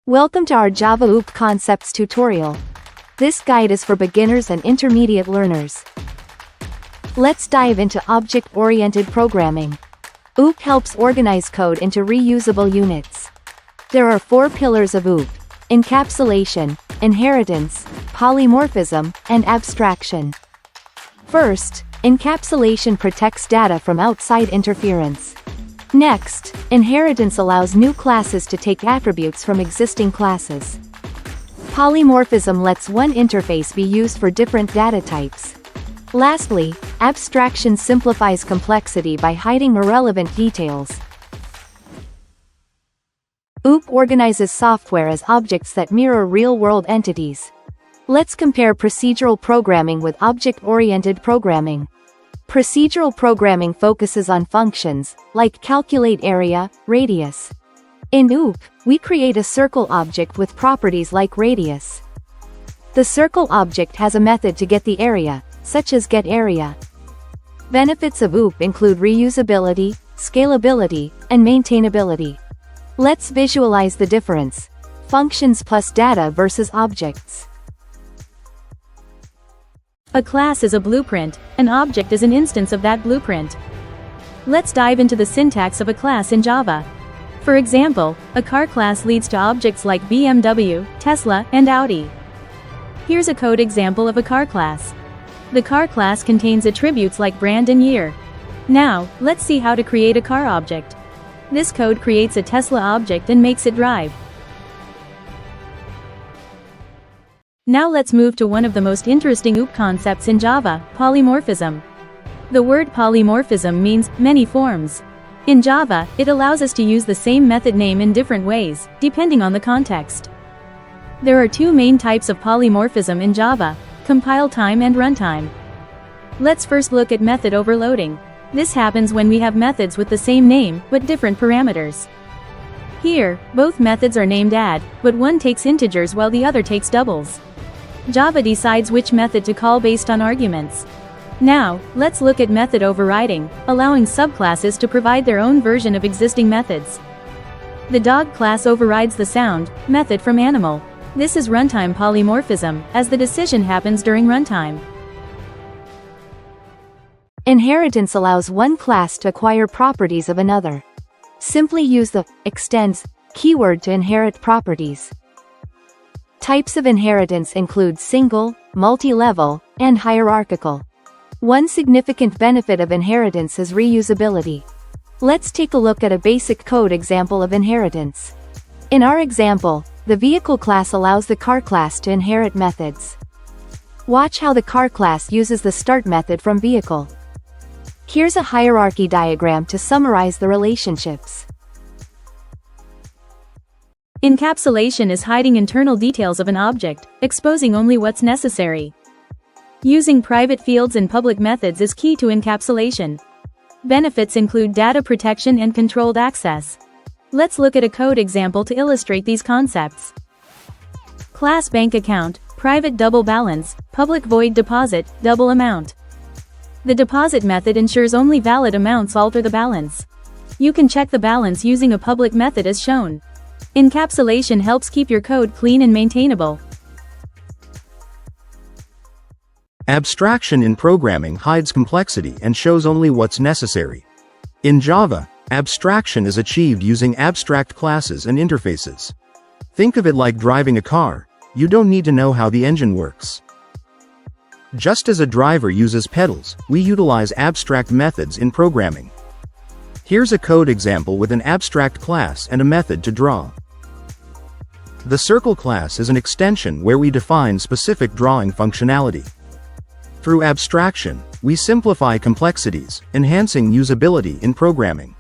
Welcome to our Java OOP Concepts tutorial. This guide is for beginners and intermediate learners. Let's dive into object-oriented programming. OOP helps organize code into reusable units. There are 4 pillars of OOP: encapsulation, inheritance, polymorphism, and abstraction. First, encapsulation protects data from outside interference. Next, inheritance allows new classes to take attributes from existing classes. Polymorphism lets one interface be used for different data types. Lastly, abstraction simplifies complexity by hiding irrelevant details. OOP organizes software as objects that mirror real-world entities. Let's compare procedural programming with object-oriented programming. Procedural programming focuses on functions, like calculate area, radius. In OOP, we create a circle object with properties like radius. The circle object has a method to get the area, such as getArea. Benefits of OOP include reusability, scalability, and maintainability. Let's visualize the difference: functions plus data versus objects. A class is a blueprint, an object is an instance of that blueprint. Let's dive into the syntax of a class in Java. For example, a car class leads to objects like BMW, Tesla, and Audi. Here's a code example of a car class. The car class contains attributes like brand and year. Now, let's see how to create a car object. This code creates a Tesla object and makes it drive. Now let's move to one of the most interesting OOP concepts in Java, polymorphism. The word polymorphism means many forms. In Java, it allows us to use the same method name in different ways, depending on the context. There are 2 main types of polymorphism in Java: compile time and runtime. Let's first look at method overloading. This happens when we have methods with the same name, but different parameters. Here, both methods are named add, but one takes integers while the other takes doubles. Java decides which method to call based on arguments. Now, let's look at method overriding, allowing subclasses to provide their own version of existing methods. The dog class overrides the sound method from animal. This is runtime polymorphism, as the decision happens during runtime. Inheritance allows one class to acquire properties of another. Simply use the extends keyword to inherit properties. Types of inheritance include single, multi-level, and hierarchical. One significant benefit of inheritance is reusability. Let's take a look at a basic code example of inheritance. In our example, the vehicle class allows the car class to inherit methods. Watch how the car class uses the start method from vehicle. Here's a hierarchy diagram to summarize the relationships. Encapsulation is hiding internal details of an object, exposing only what's necessary. Using private fields and public methods is key to encapsulation. Benefits include data protection and controlled access. Let's look at a code example to illustrate these concepts. Class bank account, private double balance, public void deposit, double amount. The deposit method ensures only valid amounts alter the balance. You can check the balance using a public method as shown. Encapsulation helps keep your code clean and maintainable. Abstraction in programming hides complexity and shows only what's necessary. In Java, abstraction is achieved using abstract classes and interfaces. Think of it like driving a car. You don't need to know how the engine works. Just as a driver uses pedals, we utilize abstract methods in programming. Here's a code example with an abstract class and a method to draw. The circle class is an extension where we define specific drawing functionality. Through abstraction, we simplify complexities, enhancing usability in programming.